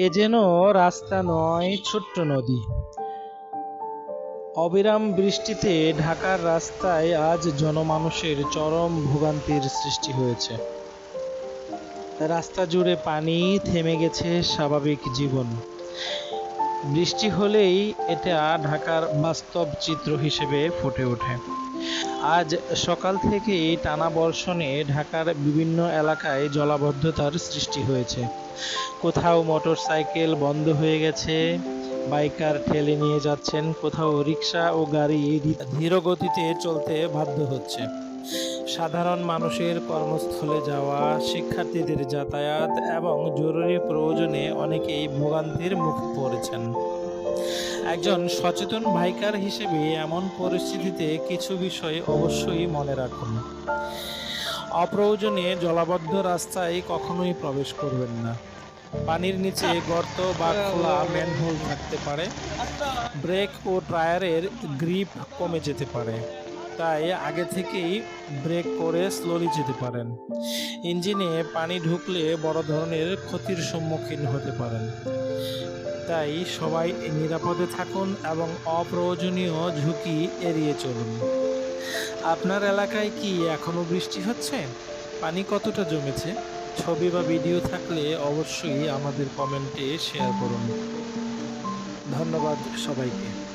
এ যেন রাস্তা নয়, ছোট্ট নদী। অবিরাম বৃষ্টিতে ঢাকার রাস্তায় আজ জনমানুষের চরম ভোগান্তির সৃষ্টি হয়েছে। রাস্তা জুড়ে পানি, থেমে গেছে স্বাভাবিক জীবন। বৃষ্টি হলেই এটা ঢাকার বাস্তব চিত্র হিসেবে ফুটে ওঠে। আজ সকাল থেকেই টানা বর্ষণে ঢাকার বিভিন্ন এলাকায় জলাবদ্ধতার সৃষ্টি হয়েছে। কোথাও মোটরসাইকেল বন্ধ হয়ে গেছে, বাইকার ঠেলে নিয়ে যাচ্ছেন, কোথাও রিক্সা ও গাড়ি ধীর গতিতে চলতে বাধ্য হচ্ছে। সাধারণ মানুষের কর্মস্থলে যাওয়া, শিক্ষার্থীদের যাতায়াত এবং জরুরি প্রয়োজনে অনেকেই ভোগান্তির মুখে পড়েছেন। একজন সচেতন বাইকার হিসেবে এমন পরিস্থিতিতে কিছু বিষয় অবশ্যই মনে রাখুন। অপ্রয়োজনে জলাবদ্ধ রাস্তায় কখনোই প্রবেশ করবেন না। পানির নিচে গর্ত বা খোলা ম্যানহোল থাকতে পারে। ব্রেক ও টায়ারের গ্রিপ কমে যেতে পারে, তাই আগে থেকেই ব্রেক করে স্লোলি যেতে পারেন। ইঞ্জিনে পানি ঢুকলে বড় ধরনের ক্ষতির সম্মুখীন হতে পারেন। তাই সবাই নিরাপদে থাকুন এবং অপ্রয়োজনীয় ঝুঁকি এড়িয়ে চলুন। আপনার এলাকায় কি এখনো বৃষ্টি হচ্ছে? পানি কতটা জমেছে? ছবি বা ভিডিও থাকলে অবশ্যই আমাদের কমেন্টে শেয়ার করুন। ধন্যবাদ সবাইকে।